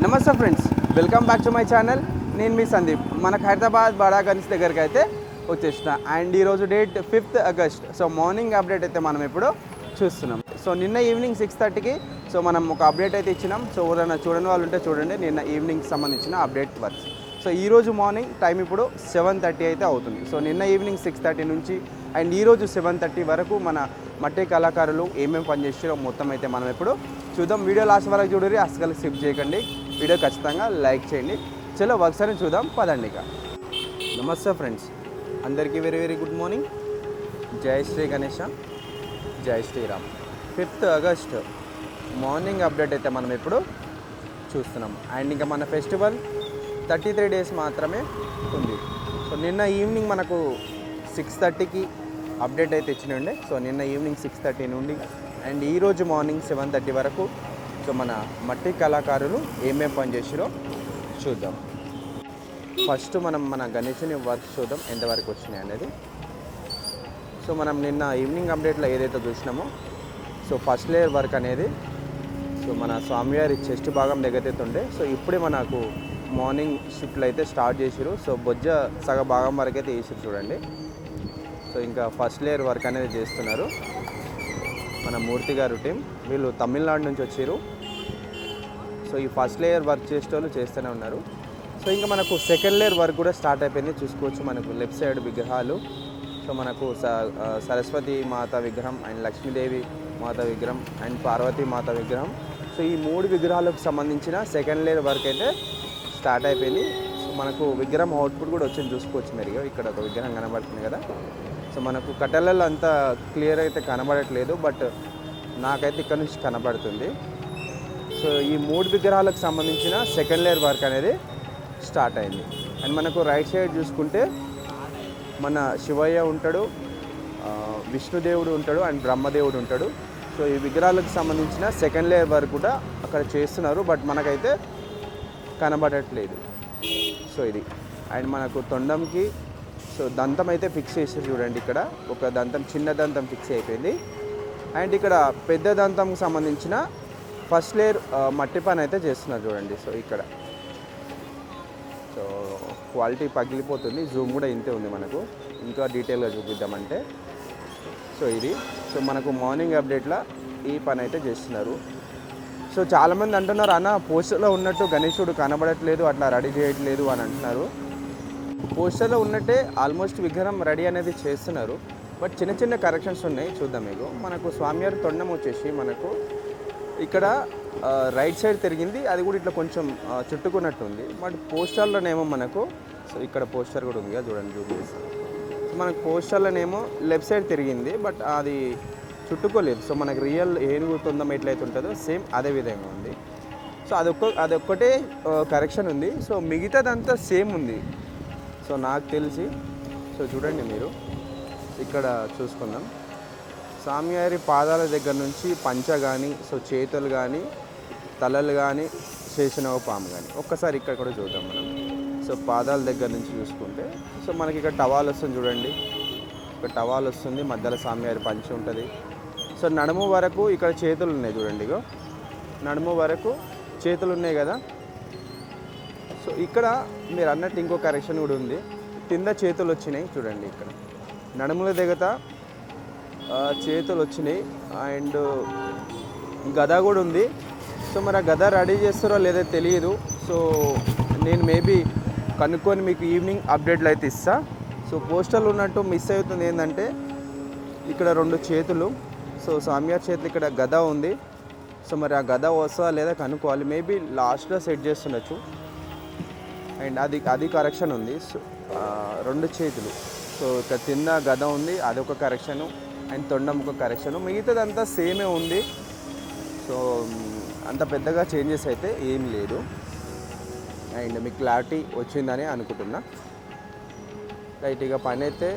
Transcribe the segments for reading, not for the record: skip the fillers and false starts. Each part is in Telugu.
నమస్తే friends, welcome back to my channel. నేను మీ సందీప్. మనకు హైదరాబాద్ బడా గన్స్ దగ్గరికి అయితే వచ్చేసిన. అండ్ ఈరోజు date 5th August. So morning update అయితే మనం ఇప్పుడు చూస్తున్నాం. సో నిన్న ఈవినింగ్ 6:30కి సో మనం ఒక అప్డేట్ అయితే ఇచ్చినాం. సో ఎవరైనా చూడని వాళ్ళు ఉంటే చూడండి, నిన్న ఈవినింగ్కి సంబంధించిన అప్డేట్ వర్క్స్. సో ఈరోజు మార్నింగ్ టైం ఇప్పుడు 7:30 అయితే అవుతుంది. సో నిన్న ఈవినింగ్ 6:30 నుంచి అండ్ ఈరోజు 7:30 వరకు మన మట్టి కళాకారులు ఏమేమి పనిచేసారో మొత్తం అయితే మనం ఇప్పుడు చూద్దాం. వీడియో లాస్ట్ వరకు చూడండి, అసలు స్కిప్ చేయకండి. వీడియో ఖచ్చితంగా లైక్ చేయండి. చలో ఒకసారి చూద్దాం, పదండి. ఇక నమస్తే ఫ్రెండ్స్, అందరికీ వెరీ వెరీ గుడ్ మార్నింగ్. జై శ్రీ గణేష, జై Sriram. 5th August morning update అయితే మనం ఇప్పుడు చూస్తున్నాం. అండ్ ఇంకా మన ఫెస్టివల్ 33 days మాత్రమే ఉంది. సో నిన్న ఈవినింగ్ మనకు 6:30కి అప్డేట్ అయితే ఇచ్చినండి. సో నిన్న ఈవినింగ్ 6:30 నుండి అండ్ ఈరోజు మార్నింగ్ 7:30 వరకు సో మన మట్టి కళాకారులు ఏమేమి పని చేసిరో చూద్దాం. ఫస్ట్ మనం మన గణేషుని వర్క్ చూద్దాం ఎంతవరకు వచ్చినాయి అనేది. సో మనం నిన్న ఈవినింగ్ అప్డేట్లో ఏదైతే చూసినామో సో ఫస్ట్ లేయర్ వర్క్ అనేది సో మన స్వామివారి చెస్ట్ భాగం దగ్గరైతే ఉండే. సో ఇప్పుడే మనకు మార్నింగ్ షిఫ్ట్లు అయితే స్టార్ట్ చేసిరు. సో బొజ్జ సగ భాగం వరకు అయితే వేసిరు చూడండి. సో ఇంకా ఫస్ట్ లేయర్ వర్క్ అనేది చేస్తున్నారు మన మూర్తి గారు టీం. వీళ్ళు తమిళనాడు నుంచి వచ్చారు. సో ఈ ఫస్ట్ లేయర్ వర్క్ చేసేటోళ్ళు చేస్తూనే ఉన్నారు. సో ఇంకా మనకు సెకండ్ లేయర్ వర్క్ కూడా స్టార్ట్ అయిపోయింది. చూసుకోవచ్చు మనకు లెఫ్ట్ సైడ్ విగ్రహాలు. సో మనకు సరస్వతి మాత విగ్రహం అండ్ లక్ష్మీదేవి మాత విగ్రహం అండ్ పార్వతీ మాత విగ్రహం. సో ఈ 3 విగ్రహాలకు సంబంధించిన సెకండ్ లేయర్ వర్క్ అయితే స్టార్ట్ అయిపోయింది. సో మనకు విగ్రహం అవుట్పుట్ కూడా వచ్చింది, చూసుకోవచ్చు మీరు. ఇక్కడ ఒక విగ్రహం కనబడుతుంది కదా. సో మనకు కట్టెలలో అంత క్లియర్ అయితే కనబడట్లేదు, బట్ నాకైతే ఇక్కడ నుంచి కనబడుతుంది. సో ఈ 3 విగ్రహాలకు సంబంధించిన సెకండ్ లేయర్ వర్క్ అనేది స్టార్ట్ అయింది. అండ్ మనకు రైట్ సైడ్ చూసుకుంటే మన శివయ్య ఉంటాడు, విష్ణుదేవుడు ఉంటాడు అండ్ బ్రహ్మదేవుడు ఉంటాడు. సో ఈ విగ్రహాలకు సంబంధించిన సెకండ్ లేయర్ వర్క్ కూడా అక్కడ చేస్తున్నారు, బట్ మనకైతే కనబడట్లేదు. సో ఇది అండ్ మనకు తొండంకి సో దంతం అయితే ఫిక్స్ చేసి చూడండి. ఇక్కడ ఒక దంతం, చిన్న దంతం ఫిక్స్ అయిపోయింది. అండ్ ఇక్కడ పెద్ద దంతంకి సంబంధించిన ఫస్ట్ లేయర్ మట్టి పని అయితే చేస్తున్నారు చూడండి. సో ఇక్కడ సో క్వాలిటీ పగిలిపోతుంది, జూమ్ కూడా ఇంతే ఉంది. మనకు ఇంకా డీటెయిల్గా చూపిద్దామంటే సో ఇది సో మనకు మార్నింగ్ అప్డేట్లో ఈ పని అయితే చేస్తున్నారు. సో చాలామంది అంటున్నారు, అన్న పోస్టర్లో ఉన్నట్టు గణేశుడు కనబడట్లేదు, అట్లా రెడీ చేయట్లేదు అని అంటున్నారు. పోస్టర్లో ఉన్నట్టే ఆల్మోస్ట్ విగ్రహం రెడీ అనేది చేస్తున్నారు, బట్ చిన్న చిన్న కరెక్షన్స్ ఉన్నాయి. చూద్దాం మీకు. మనకు స్వామివారి తొండం వచ్చేసి మనకు ఇక్కడ రైట్ సైడ్ తిరిగింది, అది కూడా ఇట్లా కొంచెం చుట్టుకున్నట్టు ఉంది. బట్ పోస్టర్లోనేమో మనకు సో ఇక్కడ పోస్టర్ కూడా ఉంది కదా చూడండి, చూపిస్తాను. సో మనకు పోస్టర్లోనేమో లెఫ్ట్ సైడ్ తిరిగింది, బట్ అది చుట్టుకోలేదు. సో మనకు రియల్ ఏనుగు తొండం ఎట్లయితే ఉంటుందో సేమ్ అదే విధంగా ఉంది. సో అదొక్కటే కరెక్షన్ ఉంది. సో మిగతాదంతా సేమ్ ఉంది సో నాకు తెలిసి. సో చూడండి మీరు ఇక్కడ చూసుకుందాం. స్వామివారి పాదాల దగ్గర నుంచి పంచ కానీ సో చేతులు కానీ తలలు కానీ శేషనవ పాము కానీ ఒక్కసారి ఇక్కడ కూడా చూద్దాం మనం. సో పాదాల దగ్గర నుంచి చూసుకుంటే సో మనకి ఇక్కడ టవాల్ వస్తుంది చూడండి. ఇక్కడ టవాల్ వస్తుంది, మధ్యలో స్వామివారి పంచ ఉంటుంది. సో నడుము వరకు ఇక్కడ చేతులు ఉన్నాయి చూడండి. ఇగో నడుము వరకు చేతులు ఉన్నాయి కదా. సో ఇక్కడ మీరు అన్నట్టు ఇంకో కరెక్షన్ కూడా ఉంది, కింద చేతులు వచ్చినాయి చూడండి. ఇక్కడ నడుముల దగ్గర చేతులు వచ్చినాయి అండ్ గద కూడా ఉంది. సో మరి ఆ గద రెడీ చేస్తారో లేదో తెలియదు. సో నేను మేబీ కనుక్కొని మీకు ఈవినింగ్ అప్డేట్లు అయితే ఇస్తా. సో పోస్టర్లు ఉన్నట్టు మిస్ అవుతుంది ఏంటంటే ఇక్కడ 2 చేతులు. సో స్వామివారి చేతులు ఇక్కడ గద ఉంది. సో మరి ఆ గద వస్తుందా లేదా కనుక్కోవాలి. మేబీ లాస్ట్లో సెట్ చేస్తుండొచ్చు. అండ్ అది కరెక్షన్ ఉంది. సో 2 చేతులు. సో ఇక్కడ కింద గద ఉంది, అదొక కరెక్షను అండ్ తొండం ఒక కరెక్షను. మిగతాదంతా సేమే ఉంది. సో అంత పెద్దగా చేంజెస్ అయితే ఏం లేదు. అండ్ మీకు క్లారిటీ వచ్చిందని అనుకుంటున్నా. రైట్, ఇక పని అయితే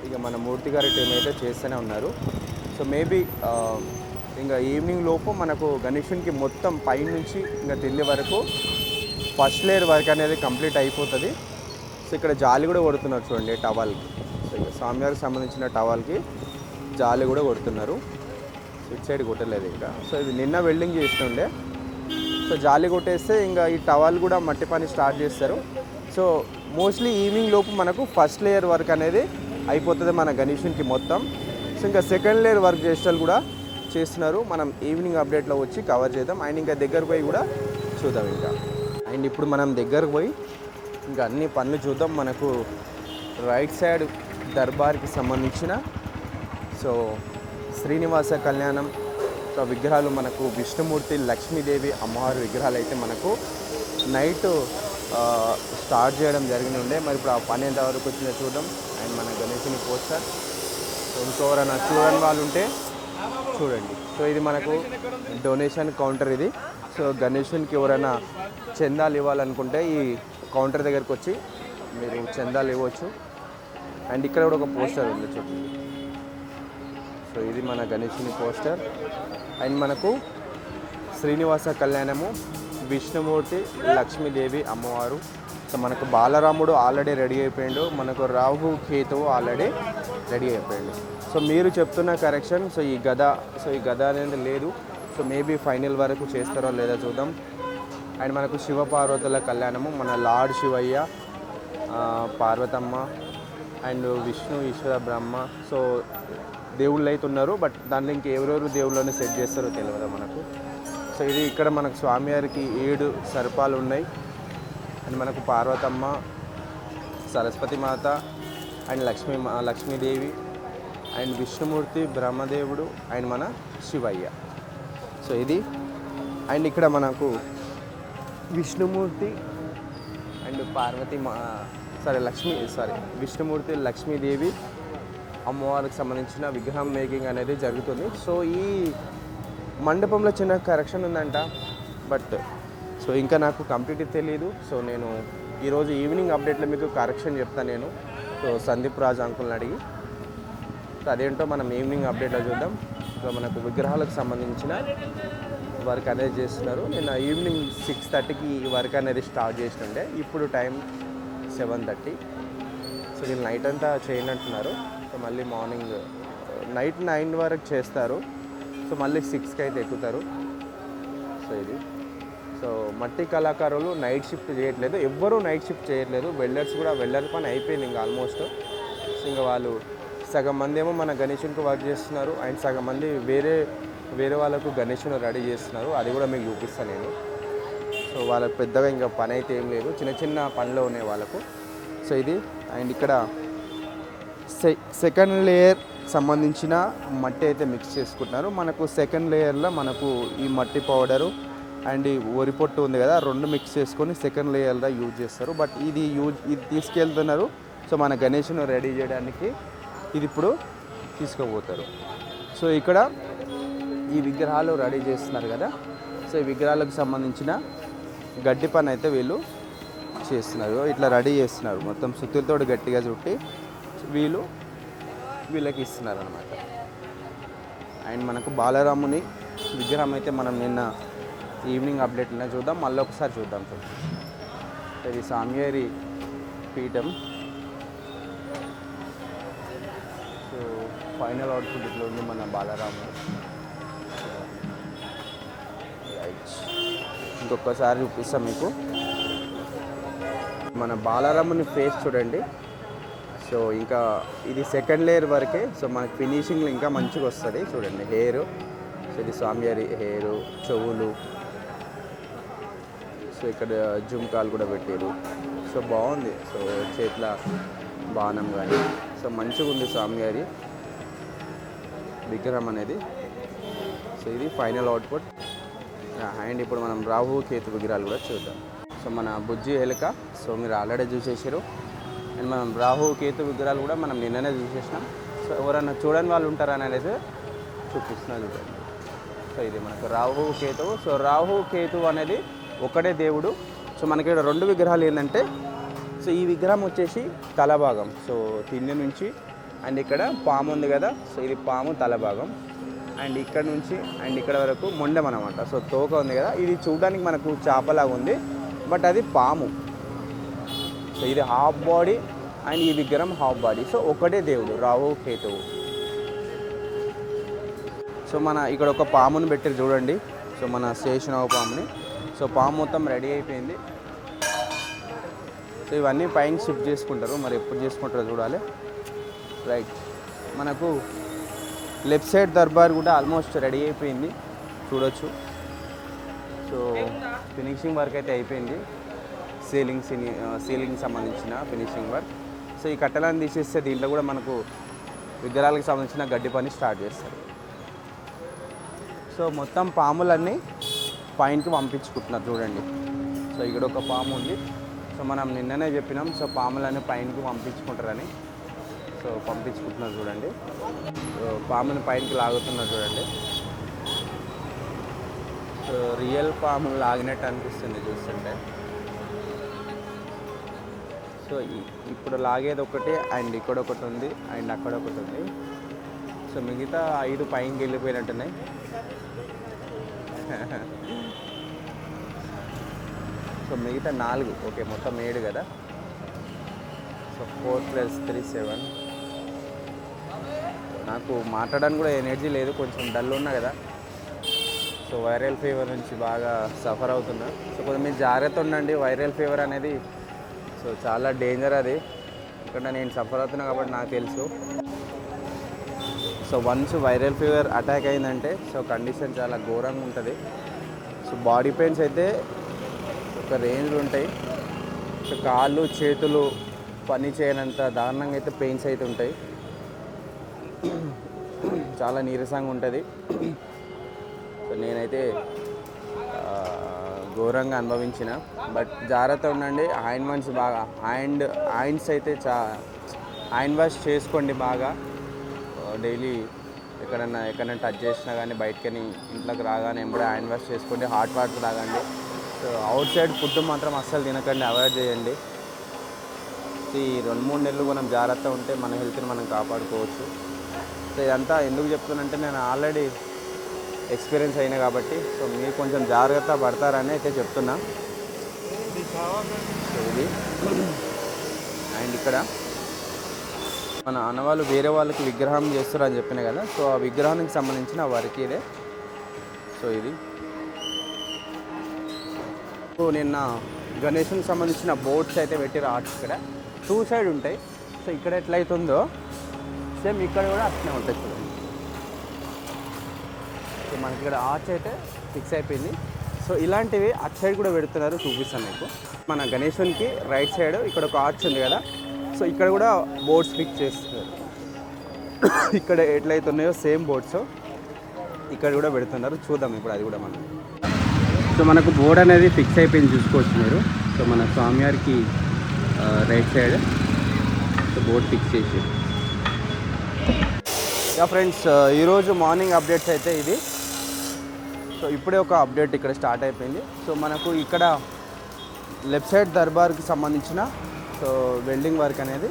ఇక మన మూర్తి గారి టీం అయితే చేస్తూనే ఉన్నారు. సో మేబీ ఇంకా ఈవినింగ్ లోపు మనకు గణేషునికి మొత్తం పై నుంచి ఇంకా తిండి వరకు ఫస్ట్ లేయర్ వర్క్ అనేది కంప్లీట్ అయిపోతుంది. సో ఇక్కడ జాలి కూడా కొడుతున్నారు చూడండి టవాల్కి. సో ఇక స్వామివారికి సంబంధించిన టవాల్కి జాలి కూడా కొడుతున్నారు. ఇటు సైడ్ కొట్టలేదు ఇంకా. సో ఇది నిన్న వెల్డింగ్ చేస్తుండే. సో జాలి కొట్టేస్తే ఇంకా ఈ టవల్ కూడా మట్టి పని స్టార్ట్ చేస్తారు. సో మోస్ట్లీ ఈవినింగ్ లోపు మనకు ఫస్ట్ లేయర్ వర్క్ అనేది అయిపోతుంది మన గణేషునికి మొత్తం. సో ఇంకా సెకండ్ లేయర్ వర్క్ చేసేటప్పుడు కూడా చేస్తున్నారు. మనం ఈవినింగ్ అప్డేట్లో వచ్చి కవర్ చేద్దాం. అండ్ ఇంకా దగ్గరకు పోయి కూడా చూద్దాం ఇంకా. అండ్ ఇప్పుడు మనం దగ్గరకు పోయి ఇంకా అన్ని పనులు చూద్దాం. మనకు రైట్ సైడ్ దర్బార్కి సంబంధించిన సో శ్రీనివాస కళ్యాణం సో విగ్రహాలు మనకు విష్ణుమూర్తి, లక్ష్మీదేవి, అమ్మవారి విగ్రహాలు అయితే మనకు నైట్ స్టార్ట్ చేయడం జరిగి ఉండే. మరి ఇప్పుడు ఆ పని ఎంతవరకు వచ్చిందో చూద్దాం. అండ్ మన గణేశుని పోస్టర్ ఇంకెవరైనా చూడని వాళ్ళు ఉంటే చూడండి. సో ఇది మనకు డొనేషన్ కౌంటర్ ఇది. సో గణేశునికి ఎవరైనా చందాలు ఇవ్వాలనుకుంటే ఈ కౌంటర్ దగ్గరకు వచ్చి మీరు చందాలు ఇవ్వచ్చు. అండ్ ఇక్కడ కూడా ఒక పోస్టర్ ఉంది చూడండి. సో ఇది మన గణేశుని పోస్టర్. అండ్ మనకు శ్రీనివాస కళ్యాణము, విష్ణుమూర్తి, లక్ష్మీదేవి, అమ్మవారు. సో మనకు బాలరాముడు ఆల్రెడీ రెడీ అయిపోయాడు. మనకు రాహు కేతువు ఆల్రెడీ రెడీ అయిపోయాడు. సో మీరు చెప్తున్న కరెక్షన్. సో ఈ గద అనేది లేదు. సో మేబీ ఫైనల్ వరకు చేస్తారో లేదో చూద్దాం. అండ్ మనకు శివపార్వతుల కళ్యాణము, మన lord Shivayya, Parvatamma and Vishnu, Eshwara, Brahma. So దేవుళ్ళు అయితే ఉన్నారు. బట్ దాంట్లో ఇంకెవరెవరు దేవుళ్ళని సెట్ చేస్తారో తెలియదు మనకు. సో ఇది ఇక్కడ మనకు స్వామివారికి 7 సర్పాలు ఉన్నాయి. అండ్ మనకు పార్వతమ్మ, సరస్వతి మాత అండ్ లక్ష్మీదేవి అండ్ విష్ణుమూర్తి, బ్రహ్మదేవుడు అండ్ మన శివయ్య. సో ఇది. అండ్ ఇక్కడ మనకు విష్ణుమూర్తి అండ్ విష్ణుమూర్తి, లక్ష్మీదేవి, అమ్మవారికి సంబంధించిన విగ్రహం మేకింగ్ అనేది జరుగుతుంది. సో ఈ మండపంలో చిన్న కరెక్షన్ ఉందంట. బట్ సో ఇంకా నాకు కంప్లీట్ తెలియదు. సో నేను ఈరోజు ఈవినింగ్ అప్డేట్లో మీకు కరెక్షన్ చెప్తాను నేను. సో సందీప్ రాజు అంకుల్ని అడిగి సో అదేంటో మనం ఈవినింగ్ అప్డేట్లో చూద్దాం. సో మనకు విగ్రహాలకు సంబంధించిన వర్క్ అనేది చేస్తున్నారు. నేను ఈవినింగ్ 6:30కి ఈ వర్క్ అనేది స్టార్ట్ చేస్తుండే. ఇప్పుడు టైం 7:30. సో వీళ్ళు నైట్ అంతా చేయనంటున్నారు. సో మళ్ళీ మార్నింగ్ నైట్ 9 వరకు చేస్తారు. సో మళ్ళీ 6కి అయితే ఎక్కుతారు. సో ఇది. సో మట్టి కళాకారులు నైట్ షిఫ్ట్ చేయట్లేదు, ఎవ్వరూ నైట్ షిఫ్ట్ చేయట్లేదు. వెల్డర్స్ కూడా వెల్డర్ పని అయిపోయింది ఇంకా ఆల్మోస్ట్. సో ఇంకా వాళ్ళు సగం మంది ఏమో మన గణేశునికి వర్క్ చేస్తున్నారు. అండ్ సగం మంది వేరే వాళ్ళకు గణేశుని రెడీ చేస్తున్నారు. అది కూడా మీకు చూపిస్తాను నేను. సో వాళ్ళకి పెద్దగా ఇంకా పని అయితే ఏం లేదు, చిన్న పనిలో ఉన్నాయి వాళ్ళకు. సో ఇది. అండ్ ఇక్కడ సెకండ్ లేయర్ సంబంధించిన మట్టి అయితే మిక్స్ చేసుకుంటున్నారు. మనకు సెకండ్ లేయర్లో మనకు ఈ మట్టి పౌడరు అండ్ ఈ వరిపొట్టు ఉంది కదా, 2 మిక్స్ చేసుకొని సెకండ్ లేయర్లో యూజ్ చేస్తారు. బట్ ఇది తీసుకెళ్తున్నారు. సో మన గణేశుని రెడీ చేయడానికి ఇది ఇప్పుడు తీసుకుపోతారు. సో ఇక్కడ ఈ విగ్రహాలు రెడీ చేస్తున్నారు కదా. సో ఈ విగ్రహాలకు సంబంధించిన గడ్డి పని అయితే వీళ్ళు చేస్తున్నారు. ఇట్లా రెడీ చేస్తున్నారు. మొత్తం సుత్తులతో గట్టిగా చుట్టి వీళ్ళకి ఇస్తున్నారు అనమాట. అండ్ మనకు బాలరాముని విగ్రహం అయితే మనం నిన్న ఈవినింగ్ అప్డేట్లోనే చూద్దాం. మళ్ళీ ఒకసారి చూద్దాం. ఇది స్వామివారి పీఠం. సో ఫైనల్ అవుట్పుట్ ఇట్లా ఉంది మన బాలరాముడు. ఇంకొకసారి చూపిస్తాం మీకు. మన బాలరాముని ఫేస్ చూడండి. సో ఇంకా ఇది సెకండ్ లేయర్ వరకే. సో మనకి ఫినిషింగ్లో ఇంకా మంచిగా వస్తుంది చూడండి. హెయిర్, సో ఇది స్వామివారి హెయిర్, చెవులు, సో ఇక్కడ జుమ్కాలు కూడా పెట్టారు. సో బాగుంది. సో చేతుల బాణం కానీ సో మంచిగా ఉంది స్వామివారి విగ్రహం అనేది. సో ఇది ఫైనల్ అవుట్పుట్. అండ్ ఇప్పుడు మనం రాహు కేతు విగ్రహాలు కూడా చూద్దాం. సో మన బుజ్జి ఎలుక సో మీరు ఆల్రెడీ చూసేసారు. అండ్ మనం రాహు కేతు విగ్రహాలు కూడా మనం నిన్ననే చూసేసినాం. సో ఎవరైనా చూడని వాళ్ళు ఉంటారని అనేది చూపిస్తున్నా చూడండి. సో ఇది మనకు రాహు కేతువు. సో రాహు కేతువు అనేది ఒకటే దేవుడు. సో మనకి ఇక్కడ 2 విగ్రహాలు ఏంటంటే, సో ఈ విగ్రహం వచ్చేసి తల భాగం, సో తిండి నుంచి అండ్ ఇక్కడ పాము ఉంది కదా, సో ఇది పాము తల భాగం. అండ్ ఇక్కడ నుంచి అండ్ ఇక్కడ వరకు మొండెం అనమాట. సో తోక ఉంది కదా, ఇది చూడడానికి మనకు చేపలాగా ఉంది, బట్ అది పాము. సో ఇది హాఫ్ బాడీ అండ్ ఈ విగ్రహం హాఫ్ బాడీ. సో ఒకటే దేవుడు రాహు కేతువు. సో మన ఇక్కడ ఒక పాముని పెట్టి చూడండి. సో మన శేషనాగు పాముని. సో పాము మొత్తం రెడీ అయిపోయింది. సో ఇవన్నీ పైన షిఫ్ట్ చేసుకుంటారు, మరి ఎప్పుడు చేసుకుంటారో చూడాలి. రైట్, మనకు లెఫ్ట్ సైడ్ దర్బార్ కూడా ఆల్మోస్ట్ రెడీ అయిపోయింది, చూడొచ్చు. సో ఫినిషింగ్ వర్క్ అయితే అయిపోయింది, సీలింగ్ సంబంధించిన ఫినిషింగ్ వర్క్. సో ఈ కట్టెలను తీసేస్తే దీంట్లో కూడా మనకు విగ్రహాలకు సంబంధించిన గడ్డి పని స్టార్ట్ చేస్తారు. సో మొత్తం పాములన్నీ పైనకి పంపించుకుంటున్నారు చూడండి. సో ఇక్కడ ఒక పాము ఉంది. సో మనం నిన్ననే చెప్పినాం, సో పాములన్నీ పైనకి పంపించుకుంటారని. సో పంపించుకుంటున్నారు చూడండి. సో పాముని పైనకి లాగుతున్నారు చూడండి. సో రియల్ పాములు లాగినట్టు అనిపిస్తుంది చూస్తుంటే. సో ఇప్పుడు లాగేది ఒకటి, అండ్ ఇక్కడ ఒకటి ఉంది, అండ్ అక్కడ ఒకటి ఉంది. సో మిగతా 5 పైనకి వెళ్ళిపోయినట్టున్నాయి. సో మిగతా 4, ఓకే మొత్తం 7 కదా. సో 4 + 3 7. నాకు మాట్లాడడానికి కూడా ఎనర్జీ లేదు, కొంచెం డల్ ఉన్నా కదా. సో వైరల్ ఫీవర్ నుంచి బాగా సఫర్ అవుతున్నా. సో కొంచెం మీరు జాగ్రత్త ఉండండి. వైరల్ ఫీవర్ అనేది సో చాలా డేంజర్ అది. ఇక్కడ నేను సఫర్ అవుతున్నా కాబట్టి నాకు తెలుసు. So once viral fever attack అయిందంటే సో కండిషన్ చాలా ఘోరంగా ఉంటుంది. సో బాడీ పెయిన్స్ అయితే ఒక రేంజ్లో ఉంటాయి. సో కాళ్ళు చేతులు పని చేయనంత దారుణంగా అయితే పెయిన్స్ అయితే ఉంటాయి. చాలా నీరసంగా ఉంటుంది. సో నేనైతే ఘోరంగా అనుభవించిన. బట్ జాగ్రత్త ఉండండి. ఆయింట్మెంట్స్ బాగా ఆయింట్స్ అయితే హ్యాండ్ వాష్ చేసుకోండి బాగా. డైలీ ఎక్కడైనా టచ్ చేసినా కానీ బయటకని ఇంట్లోకి రాగానే ఎంబడే హ్యాండ్ వాష్ చేసుకోండి. హాట్ వాటర్ తాగండి. సో అవుట్ సైడ్ ఫుడ్ మాత్రం అస్సలు తినకండి, అవాయిడ్ చేయండి. ఈ 2-3 నెలలు మనం జాగ్రత్త ఉంటే మన హెల్త్ని మనం కాపాడుకోవచ్చు. సో ఇదంతా ఎందుకు చెప్తున్నానంటే నేను ఆల్రెడీ ఎక్స్పీరియన్స్ అయినా కాబట్టి. సో మీరు కొంచెం జాగ్రత్త పడతారని అయితే చెప్తున్నా. సో ఇది అండ్ ఇక్కడ మన అన్నవాళ్ళు వేరే వాళ్ళకి విగ్రహం చేస్తారని చెప్పినా కదా. సో ఆ విగ్రహానికి సంబంధించిన వర్క్ ఇదే. సో ఇది సో నిన్న గణేషునికి సంబంధించిన బోర్డ్స్ అయితే పెట్టిరు. ఆర్ట్స్ ఇక్కడ 2 సైడ్ ఉంటాయి. సో ఇక్కడ ఎట్లయితుందో సేమ్ ఇక్కడ కూడా అట్లనే ఉంటాయి చూడండి. సో మనకి ఇక్కడ ఆర్చ్ అయితే ఫిక్స్ అయిపోయింది. సో ఇలాంటివి అటు సైడ్ కూడా పెడుతున్నారు, చూపిస్తాను మీకు. మన గణేషునికి రైట్ సైడ్ ఇక్కడ ఒక ఆర్చ్ ఉంది కదా. సో ఇక్కడ కూడా బోర్డ్స్ ఫిక్స్ చేస్తున్నారు. ఇక్కడ ఎట్లయితే ఉన్నాయో సేమ్ బోర్డ్స్ ఇక్కడ కూడా పెడుతున్నారు. చూద్దాం ఇప్పుడు అది కూడా మనం. సో మనకు బోర్డ్ అనేది ఫిక్స్ అయిపోయింది, చూసుకోవచ్చు మీరు. సో మన స్వామివారికి right side so board fix చేసి. యా ఫ్రెండ్స్, ఈరోజు మార్నింగ్ అప్డేట్స్ అయితే ఇది. సో ఇప్పుడే ఒక అప్డేట్ ఇక్కడ స్టార్ట్ అయిపోయింది. సో మనకు ఇక్కడ లెఫ్ట్ సైడ్ దర్బార్కి సంబంధించిన సో వెల్డింగ్ వర్క్ అనేది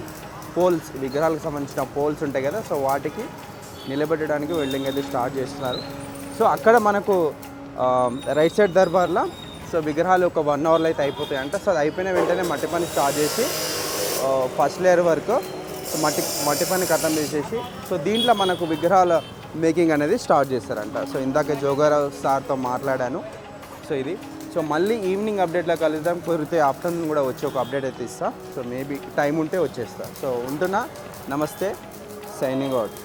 పోల్స్, విగ్రహాలకు సంబంధించిన పోల్స్ ఉంటాయి కదా. సో వాటికి నిలబెట్టడానికి వెల్డింగ్ అయితే స్టార్ట్ చేస్తున్నారు. సో అక్కడ మనకు రైట్ సైడ్ దర్బార్లో సో విగ్రహాలు ఒక 1 అవర్లో అయితే అయిపోతాయంట. సో అది అయిపోయిన వెంటనే మట్టి పని స్టార్ట్ చేసి ఫస్ట్ లేయర్ వరకు సో మట్టి పని ఖతం చేసేసి సో దీంట్లో మనకు విగ్రహాల మేకింగ్ అనేది స్టార్ట్ చేస్తారంట. సో ఇందాక జోగారావు సార్తో మాట్లాడాను. సో ఇది సో మళ్ళీ ఈవినింగ్ అప్డేట్లో కలుద్దాం. కుదిరితే ఆఫ్టర్నూన్ కూడా వచ్చి ఒక అప్డేట్ అయితే ఇస్తా. సో మేబీ టైం ఉంటే వచ్చేస్తా. సో ఉంటున్నా, నమస్తే, సైనింగ్ అవుట్.